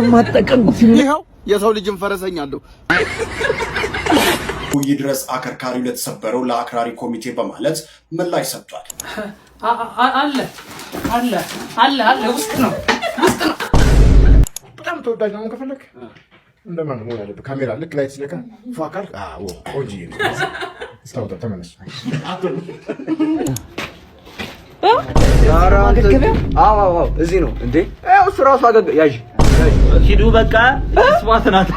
እንደማጠቀም ይኸው የሰው ልጅን ፈረሰኛ አለው። ይድረስ አከርካሪው ለተሰበረው ለአክራሪ ኮሚቴ በማለት ምላሽ ሰጥቷል። አለ ውስጥ ነው። በጣም ተወዳጅ ነው። ከፈለክ እንደማን ነው ያለው ካሜራ ልክ ላይ ስለካ ፋካል ቆንጆ ስታውጣ ተመለስ። አዎ እዚህ ነው እንዴ? እሱ ራሱ አገገ ያዥ ሂዱ በቃ ስዋትናት።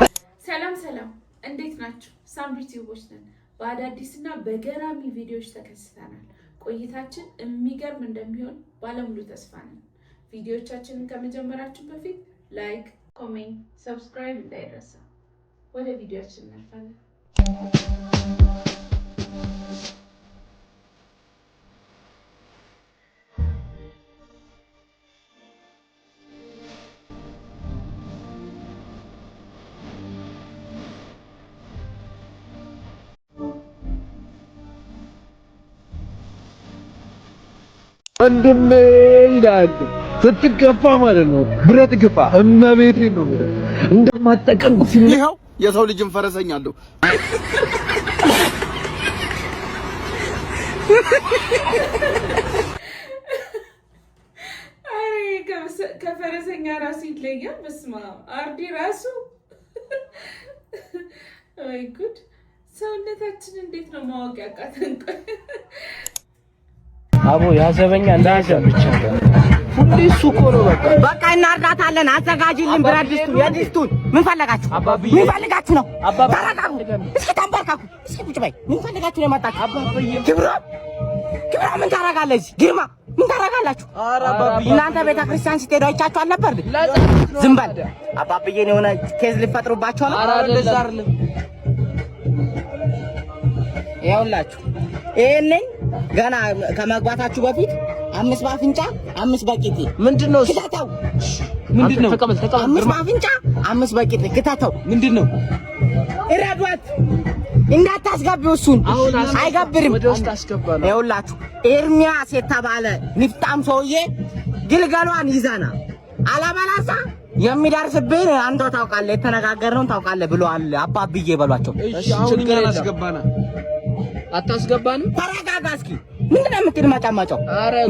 ሰላም እንዴት ናችሁ? ሳምሪ ቲዩቦች ነን። በአዳዲስና በገራሚ ቪዲዮዎች ተከስተናል። ቆይታችን የሚገርም እንደሚሆን ባለሙሉ ተስፋ ነን። ቪዲዮዎቻችንን ከመጀመራችን በፊት ላይክ፣ ኮሜንት፣ ሰብስክራይብ እንዳይረሳ። ወደ ቪዲዮአችን እናልፋለን። ወንድሜ ይላል ስትገፋ ማለት ነው ብረት ግፋ እመቤቴ ነው እንደማጠቀም ይኸው የሰው ልጅን ፈረሰኛ አለው። አሬ ከፈረሰኛ ራሱ ይለያል። በስመ አብ አርዲ ራሱ ወይ ጉድ! ሰውነታችን እንዴት ነው ማወቅ ያቃተን? አቦ ያዘበኛ እንዳያዘብ ብቻ ሁሌ እሱ እኮ ነው። በቃ እናርዳታለን። አዘጋጅልን ብረት ድስቱን የድስቱን ምን ፈልጋችሁ ነው? ተረጋጉ። እስኪ ተንበርካኩ። እስኪ ቁጭ በይ። ምን ፈልጋችሁ ነው የመጣችሁ? ክብራ ምን ታረጋለች? ግርማ ምን ታረጋላችሁ? እናንተ ቤተክርስቲያን ስትሄዱ አይቻችሁ አልነበር? ዝም በል አባብዬን የሆነ ኬዝ ሊፈጥሩባችሁ ነው። ይኸውላችሁ ይሄንን ገና ከመግባታችሁ በፊት 5 በአፍንጫ 5 በቂጤ ምንድነው? ክታተው ምንድነው? 5 በአፍንጫ 5 በቂጤ ክታተው ምንድነው? እረዷት እንዳታስገቢው እሱን አይገብርም። ወደ ውስጥ አስገባ ነው። ይኸውላችሁ ኤርሚያስ የተባለ ንፍጣም ሰውዬ ግልገሏን ይዘና አላባላሳ የሚደርስብን አንተ ታውቃለህ፣ የተነጋገርነው ታውቃለህ ብለዋል አባብዬ በሏቸው። እሺ አሁን ገና አስገባና አታስገባንም? ተረጋጋ እስኪ። ምንድነው የምትልማጫማጫው?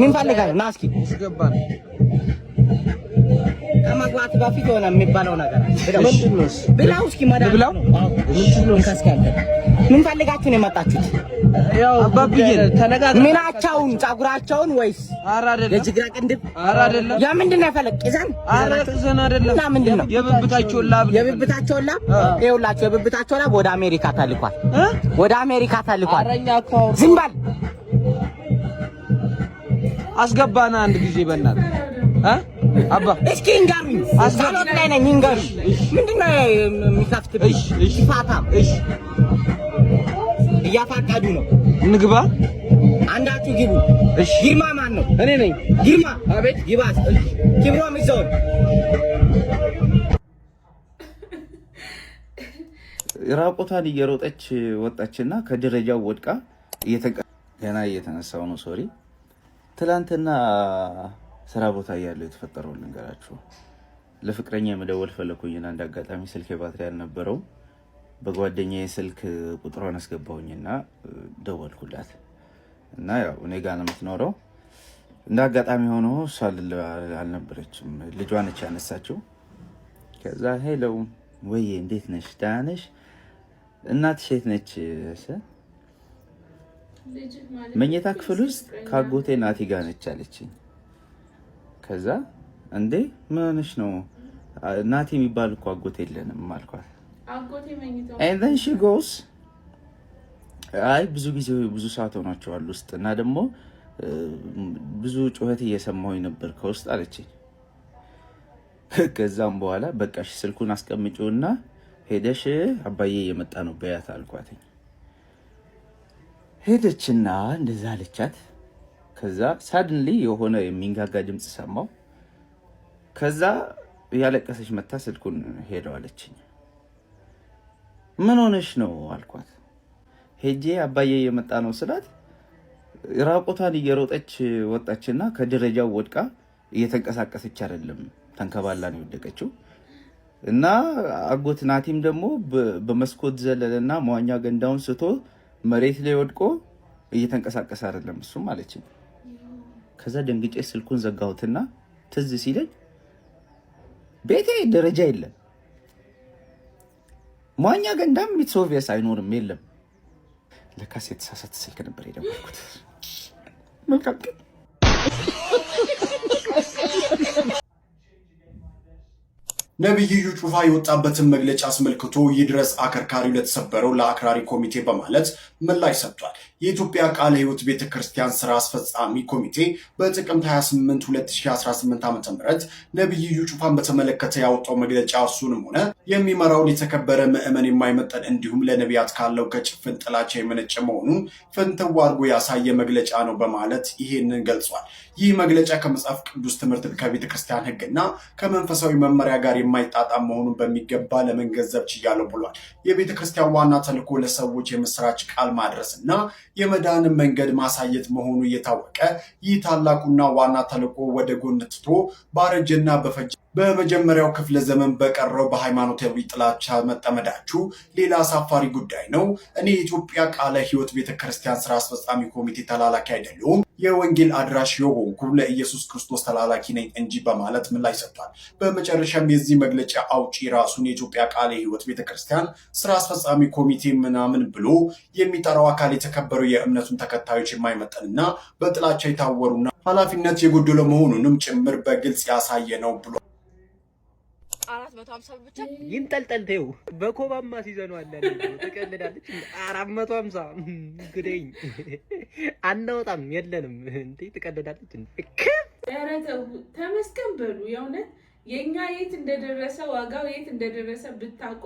ምን ፈልጋለህ? ና እስኪ አስገባን። ከመግባት በፊት የሆነ የሚባለው ነገር ምንድነው? ብላው እስኪ ማዳም ብላው ምንድነው? ካስካንተ ምን ፈልጋችሁ ነው የመጣችሁት? ያው አባብዬ ተነጋግረን ምናቸውን ጸጉራቸውን ወይስ የጅግራ ቅንድብ? አይደለም። ያ ምንድነው ያፈለቅ ይዘን? ይዘን አይደለም። እና ምንድነው? የብብታቸውን ላብ ይኸውላችሁ የብብታቸው ላብ ወደ አሜሪካ ተልኳል። ወደ አሜሪካ ተልኳል። ዝም በል አስገባና አንድ ጊዜ በእናትህ አባ እስኪ እንጋሩኝ። አስገባው ላይ ነኝ እንጋሩ። ምንድነው የሚከፍትብኝ? ፋታ እያፋቃዱ ነው። እንግባ። አንዳችሁ ግቡ። እሺ ግርማ ማን ነው? እኔ ነኝ። ግርማ አቤት። ይባስ ክብሮም ይዘው ራቆቷን እየሮጠች ወጣችና ከደረጃው ወድቃ ገና እየተነሳው ነው። ሶሪ ትላንትና ስራ ቦታ እያለሁ የተፈጠረው ልንገራችሁ። ለፍቅረኛ የመደወል ፈለኩኝና እንዳጋጣሚ ስልኬ ባትሪ አልነበረው። በጓደኛዬ ስልክ ቁጥሯን አስገባሁኝና ደወልኩላት እና ያው እኔ ጋር ነው የምትኖረው። እንዳጋጣሚ ሆኖ እሷ አልነበረችም፣ ልጇ ነች ያነሳችው። ከዛ ሄሎ ወይ እንዴት ነሽ? ደህና ነሽ? እናትሽ የት ነች? መኝታ ክፍል ውስጥ ካጎቴ ናቲ ጋር ነች አለችኝ። ከዛ እንዴ ምን ሆነሽ ነው? ናቲ የሚባል እኮ አጎቴ የለንም አልኳት። and then she goes አይ ብዙ ጊዜ ብዙ ሰዓት ሆኗቸዋል ውስጥ እና ደግሞ ብዙ ጩኸት እየሰማሁኝ ነበር ከውስጥ አለችኝ። ከዛም በኋላ በቃሽ ስልኩን አስቀምጪውና ሄደሽ አባዬ እየመጣ ነው በያት አልኳትኝ። ሄደችና እንደዛ አለቻት። ከዛ ሳድንሊ የሆነ የሚንጋጋ ድምጽ ሰማው። ከዛ ያለቀሰች መታ ስልኩን ሄደው አለችኝ። ምን ሆነሽ ነው አልኳት። ሄጄ አባዬ እየመጣ ነው ስላት ራቆቷን እየሮጠች ወጣችና ከደረጃው ወድቃ እየተንቀሳቀሰች አይደለም ተንከባላ ነው የወደቀችው። እና አጎት ናቲም ደግሞ በመስኮት ዘለለና መዋኛ ገንዳውን ስቶ መሬት ላይ ወድቆ እየተንቀሳቀሰ አይደለም እሱም አለችኝ። ከዛ ደንግጬ ስልኩን ዘጋሁትና ትዝ ሲለኝ ቤቴ ደረጃ የለም፣ መዋኛ ገንዳም ሚትሶቪየስ አይኖርም፣ የለም። ለካስ የተሳሳተ ስልክ ነበር የደወልኩት። መልካም ቀን። ነብይ እዩ ጩፋ የወጣበትን መግለጫ አስመልክቶ ይድረስ አከርካሪው ለተሰበረው ለአክራሪ ኮሚቴ በማለት ምላሽ ሰጥቷል። የኢትዮጵያ ቃለ ሕይወት ቤተክርስቲያን ስራ አስፈጻሚ ኮሚቴ በጥቅምት 28 2018 ዓ.ም ነብይ እዩ ጩፋን በተመለከተ ያወጣው መግለጫ እርሱንም ሆነ የሚመራውን የተከበረ ምዕመን የማይመጠን እንዲሁም ለነቢያት ካለው ከጭፍን ጥላቻ የመነጨ መሆኑን ፍንትው አድርጎ ያሳየ መግለጫ ነው በማለት ይሄንን ገልጿል። ይህ መግለጫ ከመጽሐፍ ቅዱስ ትምህርት ከቤተክርስቲያን ሕግና ከመንፈሳዊ መመሪያ ጋር የማይጣጣም መሆኑን በሚገባ ለመገንዘብ ችያለሁ ብሏል። የቤተክርስቲያን ዋና ተልዕኮ ለሰዎች የምስራች ቃል ማድረስና የመዳንን መንገድ ማሳየት መሆኑ እየታወቀ ይህ ታላቁና ዋና ተልዕኮ ወደ ጎን ትቶ ባረጀና በመጀመሪያው ክፍለ ዘመን በቀረው በሃይማኖታዊ ጥላቻ መጠመዳችሁ ሌላ አሳፋሪ ጉዳይ ነው። እኔ የኢትዮጵያ ቃለ ሕይወት ቤተክርስቲያን ስራ አስፈጻሚ ኮሚቴ ተላላኪ አይደለሁም፣ የወንጌል አድራሽ የሆንኩ ለኢየሱስ ክርስቶስ ተላላኪ ነኝ እንጂ በማለት ምላሽ ሰጥቷል። በመጨረሻም የዚህ መግለጫ አውጪ ራሱን የኢትዮጵያ ቃለ ሕይወት ቤተክርስቲያን ስራ አስፈጻሚ ኮሚቴ ምናምን ብሎ የሚጠራው አካል የተከበረው የእምነቱን ተከታዮች የማይመጠንና በጥላቻ የታወሩና ኃላፊነት የጎደለው መሆኑንም ጭምር በግልጽ ያሳየ ነው ብሎ 450 ብቻ ይንጠልጠልተው በኮባማ ሲዘኑ አለ ተቀልዳለች። 450 ግደኝ አናወጣም የለንም እንዴ ተቀልዳለች እንዴ። ኧረ ተው ተመስገን በሉ። የእውነት የኛ የት እንደደረሰ ዋጋው የት እንደደረሰ ብታውቁ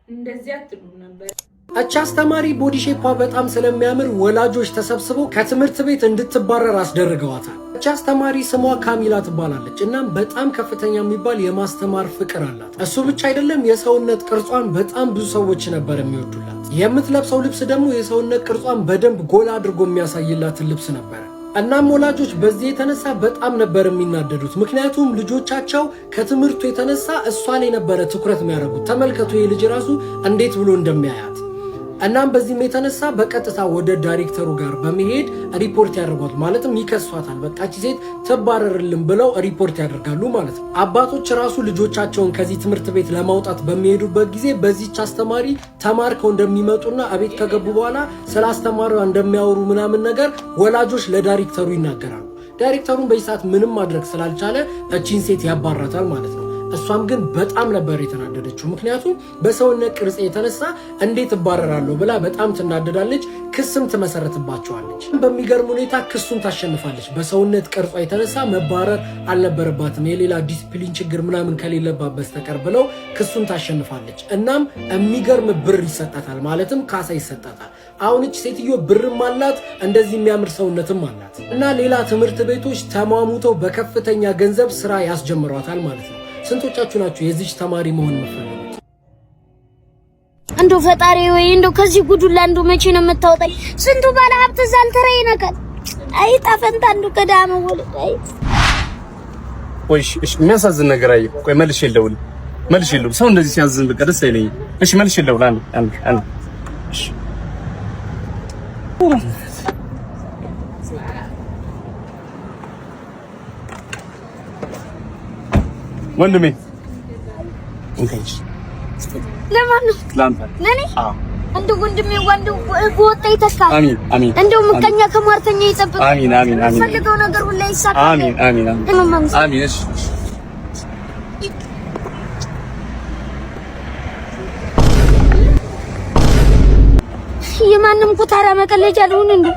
እንደዚህ አትሉም ነበር። እቺ አስተማሪ ቦዲ ሼፓ በጣም ስለሚያምር ወላጆች ተሰብስበው ከትምህርት ቤት እንድትባረር አስደርገዋታል። እቺ አስተማሪ ስሟ ካሚላ ትባላለች። እናም በጣም ከፍተኛ የሚባል የማስተማር ፍቅር አላት። እሱ ብቻ አይደለም፣ የሰውነት ቅርጿን በጣም ብዙ ሰዎች ነበር የሚወዱላት። የምትለብሰው ልብስ ደግሞ የሰውነት ቅርጿን በደንብ ጎላ አድርጎ የሚያሳይላትን ልብስ ነበር። እናም ወላጆች በዚህ የተነሳ በጣም ነበር የሚናደዱት። ምክንያቱም ልጆቻቸው ከትምህርቱ የተነሳ እሷ ላይ ነበረ ትኩረት የሚያደርጉት። ተመልከቱ ይሄ ልጅ ራሱ እንዴት ብሎ እንደሚያያት። እናም በዚህም የተነሳ በቀጥታ ወደ ዳይሬክተሩ ጋር በመሄድ ሪፖርት ያደርጓል። ማለትም ይከሷታል። በቃች ሴት ትባረርልን ብለው ሪፖርት ያደርጋሉ ማለት ነው። አባቶች ራሱ ልጆቻቸውን ከዚህ ትምህርት ቤት ለማውጣት በሚሄዱበት ጊዜ በዚህች አስተማሪ ተማርከው እንደሚመጡና አቤት ከገቡ በኋላ ስለ አስተማሪዋ እንደሚያወሩ ምናምን ነገር ወላጆች ለዳይሬክተሩ ይናገራሉ። ዳይሬክተሩን በዚህ ሰዓት ምንም ማድረግ ስላልቻለ እቺን ሴት ያባራታል ማለት ነው። እሷም ግን በጣም ነበር የተናደደችው። ምክንያቱም በሰውነት ቅርጽ የተነሳ እንዴት እባረራለሁ ብላ በጣም ትናደዳለች። ክስም ትመሰረትባቸዋለች። በሚገርም ሁኔታ ክሱን ታሸንፋለች። በሰውነት ቅርጿ የተነሳ መባረር አልነበረባትም የሌላ ዲሲፕሊን ችግር ምናምን ከሌለባት በስተቀር ብለው ክሱን ታሸንፋለች። እናም የሚገርም ብር ይሰጣታል፣ ማለትም ካሳ ይሰጣታል። አሁን እቺ ሴትዮ ብርም አላት እንደዚህ የሚያምር ሰውነትም አላት። እና ሌላ ትምህርት ቤቶች ተሟሙተው በከፍተኛ ገንዘብ ስራ ያስጀምሯታል ማለት ነው። ስንቶቻችሁ ናችሁ የዚች ተማሪ መሆን መፈለጉት? እንደው ፈጣሪ ወይ እንደው ከዚህ ጉዱላ እንደው መቼ ነው የምታወጣኝ? ስንቱ ባለ ሀብት ዛልተረ ይነካል። አይ ጣፈንታ እንደው ከዳመ ወልድ አይ ወይሽ እሺ፣ የሚያሳዝን ነገር አየሁ። ቆይ መልሼ ልደውል። ሰው እንደዚህ ሲያዝን በቃ ደስ አይለኝም። እሺ መልሼ ልደውል። አንድ እሺ ወንድሜ እንካይሽ ለማን ነው? ለኔ እንደ ወንድሜ ወጣ ይተካ። አሜን። እንደው ምቀኛ ከሟርተኛ ይጠብቅ። አሜን። ፈልገው ነገር ሁሉ ይሳካ። አሜን። እሺ የማንም ኩታራ መቀለጃ ልሁን እንዴ?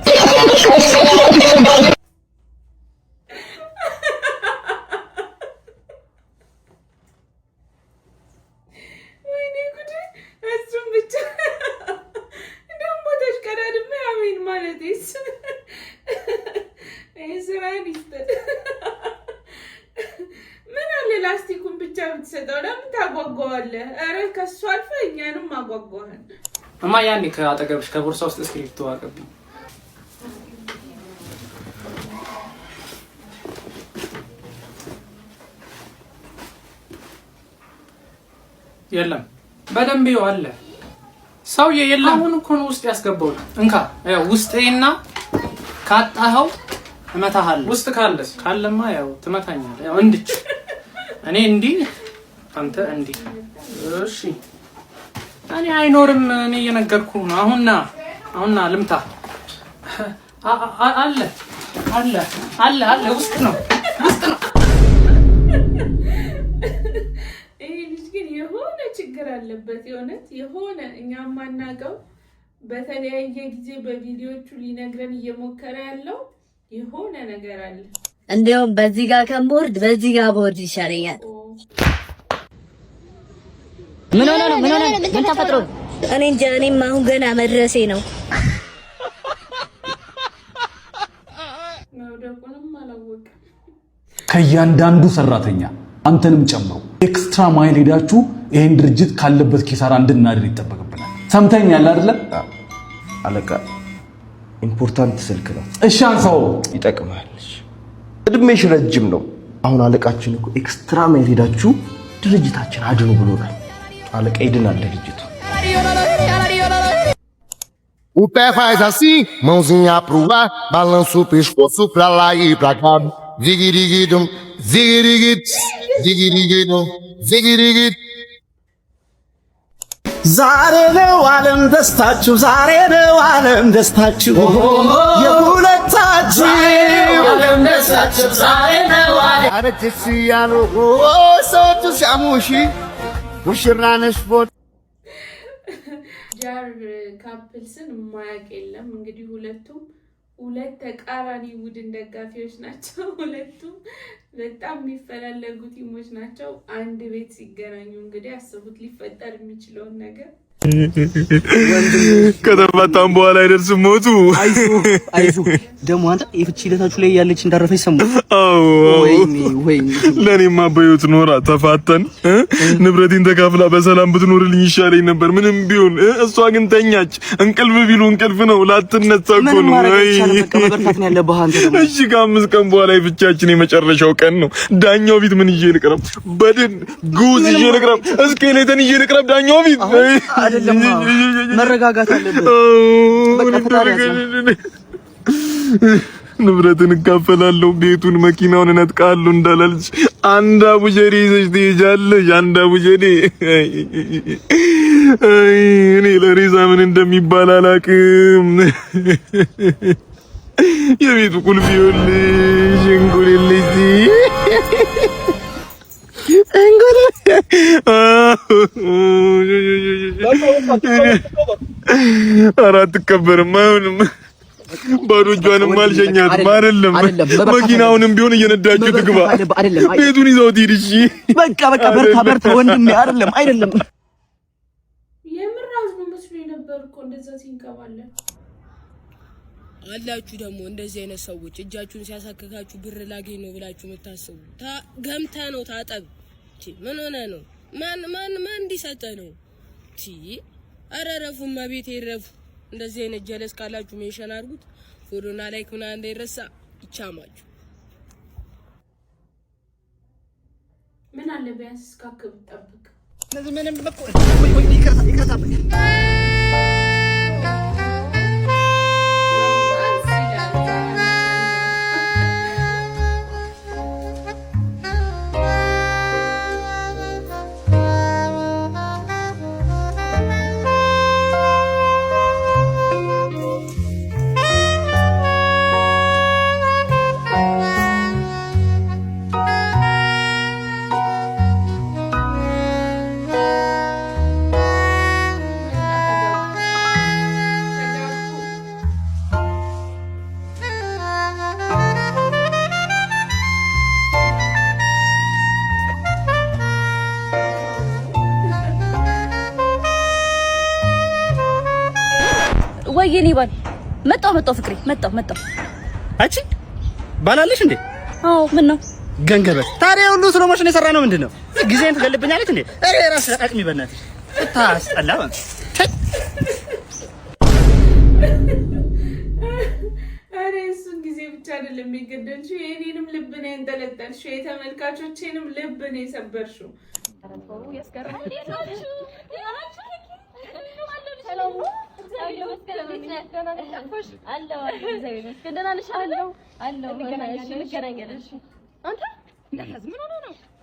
ምን አለ ላስቲኩን ብቻ ብትሰጠው ለምን ታጓጓዋለህ? ኧረ ከሱ አልፈ እኛንም አጓጓህን። እማ ያኔ ከአጠገብሽ ከቦርሳ ውስጥ እስክሪፕቶ አቀብኝ። የለም በደንብ ይው አለ ሰውዬ የለም። አሁን እኮ ነው ውስጥ ያስገባው። እንካ ያው ውስጤና ካጣኸው እመታሃለሁ። ውስጥ ካለማ ያው ትመታኛለህ። ያው እንድች እኔ እንዲህ አንተ እንዲህ እሺ። እኔ አይኖርም እኔ እየነገርኩህ ነው። አሁንና ልምታ አለ ውስጥ ነው። ይሄ ልጅ ግን የሆነ ችግር አለበት። የሆነ እኛም ማናውቀው በተለያየ ጊዜ በቪዲዮቹ ሊነግረን እየሞከረ ያለው የሆነ ነገር አለ። እንደውም በዚህ ጋር ከቦርድ በዚህ ጋር ቦርድ ይሻለኛል። ምን ሆነ ነው? ምን ተፈጥሮ? እኔ እንጃ። እኔም አሁን ገና መድረሴ ነው። ከእያንዳንዱ ሰራተኛ አንተንም ጨምሮ ኤክስትራ ማይል ሄዳችሁ ይሄን ድርጅት ካለበት ኪሳራ እንድናድር ይጠበቅብናል። ሰምተኛል አይደለ? አለቃ ኢምፖርታንት ስልክ ነው። እሺ አንሳው፣ ይጠቅማል። እድሜሽ ረጅም ነው። አሁን aለቃችን እኮ ኤክስትራ ማይል ሄዳችሁ ድርጅታችን አድኑ ብሎናል። አለቃ ይድናል ድርጅቱ። O pé faz assim, mãozinha pro ar, balança o pescoço pra lá e pra cá. Zigirigidum, zigirigid, zigirigidum, zigirigid. ዛሬ ነው ዓለም ደስታችሁ፣ ዛሬ ነው ዓለም ደስታችሁ፣ የሁለታችሁ ዓለም ደስታችሁ፣ ዛሬ ነው ዓለም አረትሲያኖ ሰውቱ ሲያሙሺ ሙሽራ ነሽ ፎት ጃር ካፕልስን ማያቅ የለም። እንግዲህ ሁለት ተቃራኒ ቡድን ደጋፊዎች ናቸው። ሁለቱም በጣም የሚፈላለጉ ቲሞች ናቸው። አንድ ቤት ሲገናኙ እንግዲህ አስቡት ሊፈጠር የሚችለውን ነገር። ከተፋታም በኋላ አይደርስም ሞቱ። አይዞ ደሞ አንተ የፍቺ ሂደታችሁ ላይ ያለች እንዳረፈች ሰሙ። አዎ ወይኔ ለኔማ በህይወት ኖራ ተፋተን ንብረቴን ተካፍላ በሰላም ብትኖርልኝ ይሻለኝ ነበር። ምንም ቢሆን እሷ ግን ተኛች። እንቅልፍ ቢሉ እንቅልፍ ነው፣ ላትነሳ እኮ ነው። እሺ ከ5 ቀን በኋላ የፍቻችን የመጨረሻው ቀን ነው። ዳኛው ፊት ምን ይዤ ልቅረብ? በድን ጉዝ ይዤ ልቅረብ? እስኬሌተን ይዤ ልቅረብ ዳኛው ፊት? አይደለም መረጋጋት አለበት። በቃ ተታረቀ። ንብረትን እካፈላለሁ፣ ቤቱን መኪናውን እነጥቃለሁ እንዳላልሽ አንድ አቡጀዴ ይዘሽ ትሄጃለሽ። አንድ አቡጀዴ እኔ ለሬዛ ምን እንደሚባል አላውቅም። የቤቱ ቁልፍ ይኸውልሽ፣ እንጉልልሽ አራት ከበርም አይሆንም። ባዶ እጇንም አልሸኛትም። አይደለም መኪናውንም ቢሆን እየነዳችሁ ትግባ። ቤቱን ይዘው ትሂድ። እሺ በቃ በርታ ወንድሜ። አይደለም የምራዝ ነው መስሎኝ ነበር እኮ እንደዛ ሲንከባለ አላችሁ። ደግሞ እንደዚህ አይነት ሰዎች እጃችሁን ሲያሳክካችሁ ብር ላገኝ ነው ብላችሁ የምታስቡ ገምታ ነው። ታጠብ ምን ሆነ ነው? ማን እንዲሰጠ ነው? አረረፉ ማቤት ይረፉ። እንደዚህ አይነት ጀለስ ካላችሁ ሜንሽን አድርጉት። ፎሎና ላይክ ምናምን እንዳይረሳ። ይቻማችሁ ምን አለ ቢያንስ እስካከብ ጠብቅ። ለዚህ ምንም በቃ ይከታ ወይኔ ባል መጣው ፍቅሬ መጣው። አንቺ ባላለሽ እንዴ? አዎ ምን ነው ገንገበት። ታዲያ ሁሉ ስለ ሞሽን የሰራ ነው ምንድነው? ጊዜን ትገልብኛለች እንዴ? እሬ ራስ አቅሚ በእናትሽ ታስጠላ። አሬ እሱን ጊዜ ብቻ አይደለም የገደልሽው፣ የኔንም ልብ ነው ያንጠለጠልሽው፣ የተመልካቾቼንም ልብ ነው የሰበርሽው።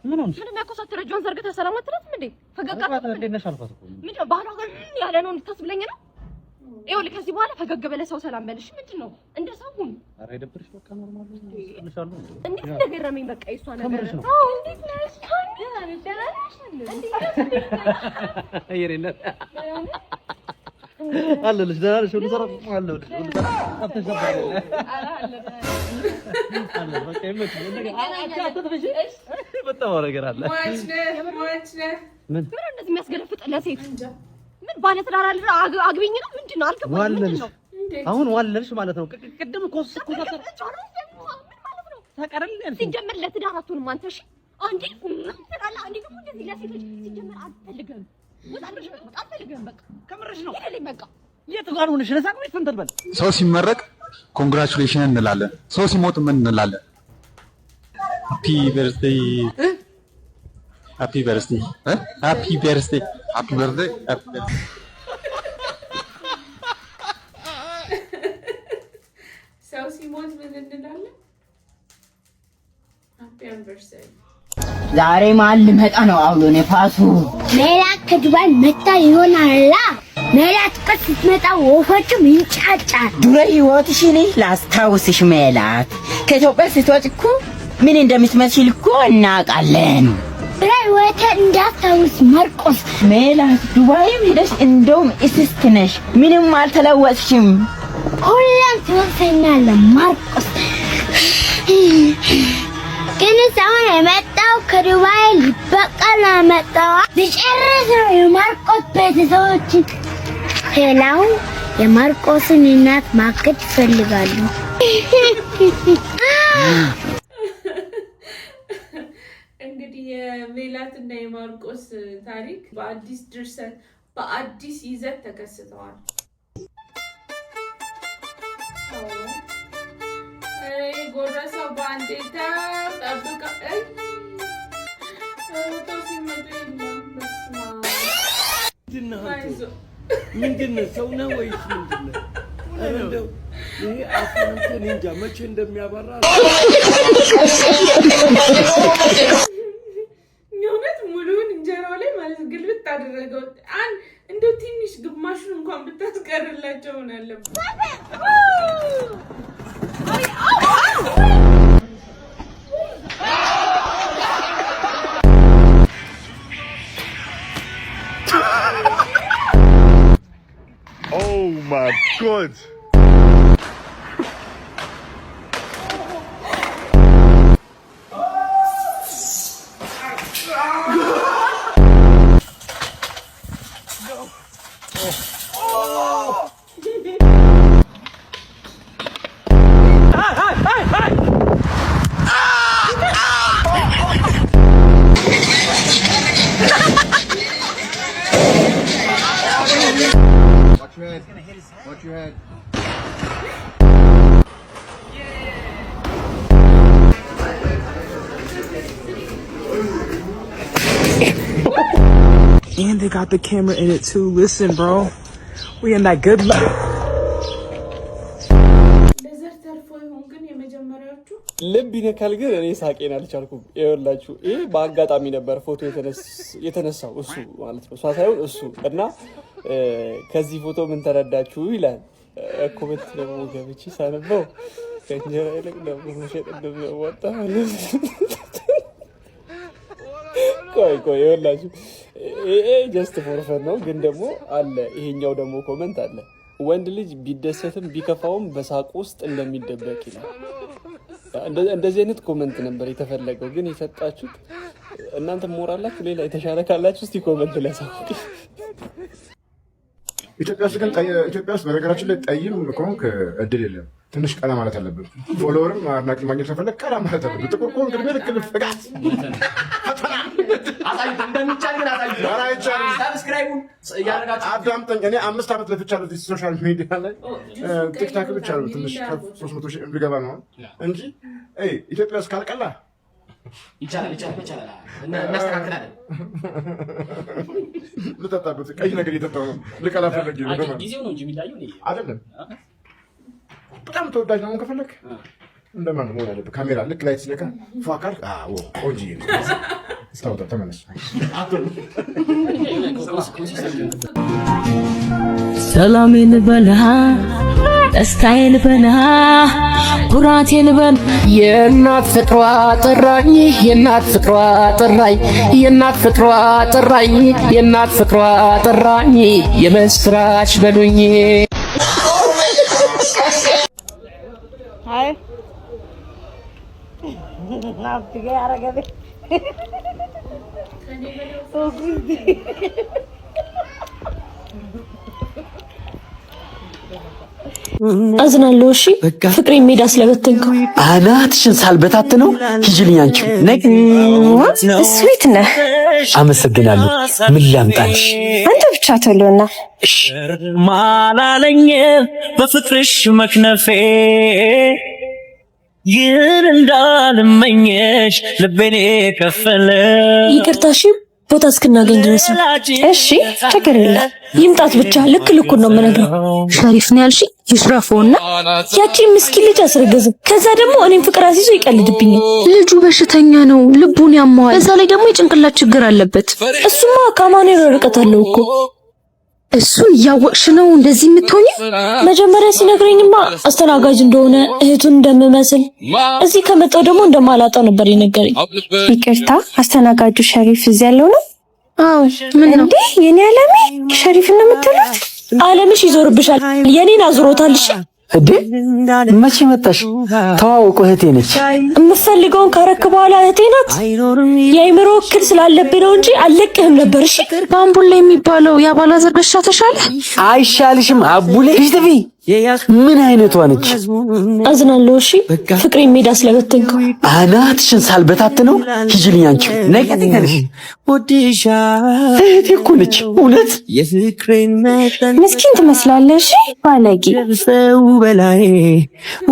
ምን የሚያኮሳተረ ጆን ዘርግተህ ሰላም አትላትም እንዴ? ፈገግ አትልም? ምንድን ነው ባህሏ ጋር ያለ ነው እንድታስብለኝ ነው? ይኸውልህ ከዚህ በኋላ ፈገግ በለህ ሰው ሰላም በልሽ። ምንድን ነው እንደ ሰው ሁን። ኧረ ይደብርሽ በቃ ኖርማል ነው። እንዴት እንደገረመኝ በቃ የእሷ ነገር ነው። አዎ እንዴት ነሽ? አለልሽ ደህና ነሽ? ሁሉ ሰላም አለልሽ? ሁሉ ሰላም አትዘባለ አለ በቃ ይመች በጣም ነገር አለ። ምን እንደዚህ የሚያስገለፍጥ ለሴት ምን ባለ ትዳር አግቢኝ ነው ምንድን ነው? አልገባኝም። ምንድን ነው አሁን ዋለልሽ ማለት ነው? ቅድም እኮ ሲጀመር ለትዳር አትሆንም አንተ። እሺ አንዴ ትላላ አንዴ ደግሞ እንደዚህ ለሴቶች ሲጀመር አትፈልገም። አትፈልገም በቃ ከምርሽ ነው። ይሄ በቃ የት ጋር ሆነሽ ለሳቅ ወይ ፈንተልበል። ሰው ሲመረቅ ኮንግራቹሌሽን እንላለን። ሰው ሲሞት ምን እንላለን? ሃፒ በርዝዴይ ሃፒ በርዝዴይ ሃፒ በርዝዴይ ሃፒ በርዝዴይ ሃፒ በርዝዴይ። ሰው ሲሞት ምን እንላለን? ሃፒ አንቨርሰሪ። ዛሬ ማን ልመጣ ነው? አውሎ ነፋሱ ሜላት ከዱባይ መጣ ይሆናላ። ሜላት ቀስ ስትመጣ ወፎችም ይንጫጫል። ድሮ ህይወትሽን ላስታውስሽ ሜላት። ከኢትዮጵያ ስትወጪ እኮ ምን እንደምትመስል እኮ እናውቃለን። ህይወቴ እንዳታውስ ማርቆስ። ሜላት ዱባይም ሄደሽ እንደውም እስስት ነሽ፣ ምንም አልተለወጥሽም። ሁሌም ትወሰኛለህ ማርቆስ። ግን አሁን የመጣው ከዱባይ ሊበቀል ነው የመጣው። ሊጨርስ ነው የማርቆስ ቤተሰቦችን። ሌላው የማርቆስን እናት ማገድ ይፈልጋሉ። እንግዲህ የሜላትና የማርቆስ ታሪክ በአዲስ ድርሰት በአዲስ ይዘት ተከስተዋል። ጎረሰው ባንዴ ተጠብቀ ሲመጡ ምንድን ነው? ሰው ነው ወይስ ምንድን ነው? እንደው ይሄ አፍንተን እንጃ መቼ እንደሚያበራ የእውነት ሙሉውን እንጀራው ላይ ማለት ግልብጥ አደረገው። እንደው ትንሽ ግማሹን እንኳን ብታስቀርላቸው ሆነ አለበት። Oh my God. Watch your head. And they got the camera in it too. Listen, bro. We in that good luck. ልብ ይነካል ግን እኔ ሳቄን አልቻልኩም። ይኸውላችሁ ይሄ በአጋጣሚ ነበር ፎቶ የተነሳው እሱ ማለት ነው፣ እሷ ሳይሆን እሱ እና ከዚህ ፎቶ ምን ተረዳችሁ ይላል ኮሜንት ደግሞ ገብቼ ሳነበው ከእንጀራ ይልቅ ደግሞ መሸጥ እንደሚያዋጣ ቆይ ይኸውላችሁ ይሄ ጀስት ፎር ፈን ነው፣ ግን ደግሞ አለ ይሄኛው ደግሞ ኮሜንት አለ ወንድ ልጅ ቢደሰትም ቢከፋውም በሳቅ ውስጥ እንደሚደበቅ ይላል። እንደዚህ አይነት ኮሜንት ነበር የተፈለገው፣ ግን የሰጣችሁት እናንተ ሞራላችሁ ሌላ የተሻለ ካላችሁ እስቲ ኮሜንት ላይ ሳውቁ። ኢትዮጵያ ውስጥ ግን ኢትዮጵያ ውስጥ በነገራችን ላይ ጠይም ከሆንክ እድል የለም። ትንሽ ቀና ማለት አለብን። ፎሎወርም አድናቂ ማግኘት ከፈለግ ቀና ማለት አለብን። ጥቁር ከሆንክ እድሜ ልክ ልፍጋት አዳምጠኝ። እኔ 5 ዓመት ለፍቻለሁ እዚህ ሶሻል ሚዲያ ላይ ቲክታክ ብቻ ነው ትንሽ 300 ሺህ እንድገባ ነው እንጂ ኢትዮጵያ ውስጥ ካልቀላ ይቻላል እናስተካክላለን። ልጠጣበት ቀይ ነገር እየጠጣሁ ነው። ልቀላ ፈለግ ነው ጊዜው ነው እንጂ የሚታየው አይደለም። በጣም ተወዳጅ ነው ከፈለክ እንደማን ነው ያለበት ካሜራ ልክ ላይ ስለካ ፋካል ቆንጆ ስታውጣ ተመለስ። ሰላሜን በልሃ ደስታዬን በልሃ ኩራቴን በል የእናት ፍቅሯ ጠራኝ የእናት ፍቅሯ ጠራኝ የእናት ፍቅሯ ጠራኝ የእናት ፍቅሯ ጠራኝ የመስራች በሉኝ። አይ ናፍቄ ያረጋለ አዝናለሁ። እሺ ፍቅሬ ሜዳ ስለበተንከው አናትሽን ሳልበታት ነው ሂጂልኝ። አንቺ ነይ ስዊት ነህ። አመሰግናለሁ። ምን ላምጣልሽ? አንተ ብቻ ተሎና ማላለኝ በፍቅርሽ መክነፌ ግን እንዳልመኘሽ ልቤኔ ከፈለ። ይቅርታሽ ቦታ እስክናገኝ ድረስ ነው። እሺ ችግር የለም። ይምጣት ብቻ ልክ ልኩን ነው የምነግረው። ሸሪፍ ነው ያልሽ ይሽራፈውና ያቺን ምስኪን ልጅ አስረገዘ። ከዛ ደግሞ እኔም ፍቅር አስይዞ ይቀልድብኛል። ልጁ በሽተኛ ነው፣ ልቡን ያማዋል። በዛ ላይ ደግሞ የጭንቅላት ችግር አለበት። እሱማ ከማን ርቀት አለው እኮ። እሱን እያወቅሽ ነው እንደዚህ የምትሆኚ? መጀመሪያ ሲነግረኝማ አስተናጋጅ እንደሆነ እህቱን እንደምመስል እዚህ ከመጣው ደግሞ እንደማላጣው ነበር የነገረኝ። ይቅርታ አስተናጋጁ ሸሪፍ እዚህ ያለው ነው? አዎ። ምን ነው እንዴ የኔ አለሜ ሸሪፍ ነው የምትሉት? አለምሽ ይዞርብሻል። የኔን አዙሮታልሽ። እንዴ መቼ መጣሽ? ተዋወቁ። እህቴ ነች። የምፈልገውን ካረክ በኋላ እህቴ ናት። የአይምሮ እክል ስላለብኝ ነው እንጂ አልለቅህም ነበር። እሺ ባምቡላ የሚባለው የአባላዘር በሽታ ተሻለ? አይሻልሽም? አቡሌ ፊትፊ ምን አይነቷ ነች? አዝናለሁ። እሺ ፍቅሬ ሜዳ ስለበተንከው አናትሽን ሳልበታት ነው ሂጂልኝ። አንቺ ነይ ከተከለሽ ወዲሻ እህቴ እኮ ነች። እውነት ምስኪን ትመስላለሽ። ባለጌ ሰው በላይ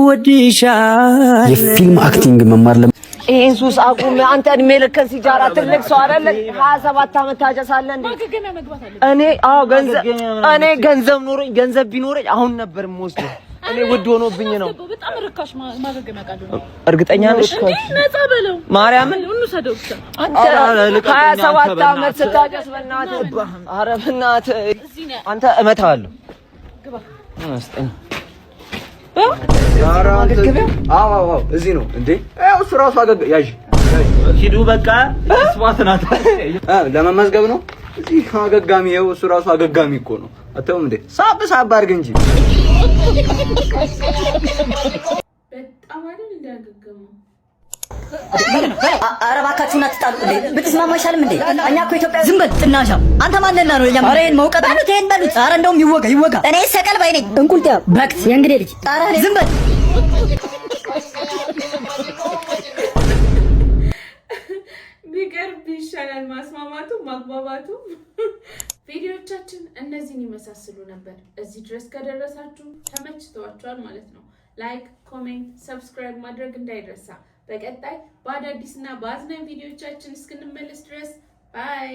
ወዲሻ የፊልም አክቲንግ መማር ይሄን ሱስ አቁም። አንተ እድሜ ልክህን ሲጃራ ትልቅ ሰው አይደለ? 27 ዓመት ታጨሳለህ እንዴ? እኔ ገንዘብ ኖሮኝ ገንዘብ ቢኖረኝ አሁን ነበር የምወስደው። እኔ ውድ ሆኖብኝ ነው። በጣም ርካሽ ማገገም ያውቃለሁ። እርግጠኛ ነሽ? ነፃ በለው ማርያምን እንውሰደው ብቻ። አንተ 27 ዓመት ስታጨስ በእናትህ። ኧረ በእናትህ አንተ እመታለሁ። ግባ አስጠኝ። አዎ እዚህ ነው እንዴ? ያው እሱ ራሱ ያዥ ሂዱ በቃ ስዋትናት ለመመዝገብ ነው። እዚህ አገጋሚ ይኸው እሱ ራሱ አገጋሚ እኮ ነው። አተውም እንዴ ሳብ አድርግ እንጂ በጣም አይደል እንዲያገገመው። ኧረ እባካችሁን አትጣሉ እንዴ! ብትስማማ አይሻልም እንዴ? እኛ እኮ ኢትዮጵያ ዝም በል ጥናሻ። አንተ ማንና ነው ለኛ? ኧረ ይሄን መውቀጥ አሉት፣ ይሄን በሉት። ኧረ እንደውም ይወጋ። እኔ ሰቀል ባይ ነኝ። እንቁልጥያ በክት የእንግዴ ልጅ። ኧረ ዝም በል። ቢቀርብ ይሻላል ማስማማቱ ማግባባቱ። ቪዲዮዎቻችን እነዚህን ይመሳስሉ ነበር። እዚህ ድረስ ከደረሳችሁ ተመችቷችኋል ማለት ነው። ላይክ፣ ኮሜንት፣ ሰብስክራይብ ማድረግ እንዳይረሳ። በቀጣይ በአዳዲስና በአዝናኝ ቪዲዮዎቻችን እስክንመለስ ድረስ ባይ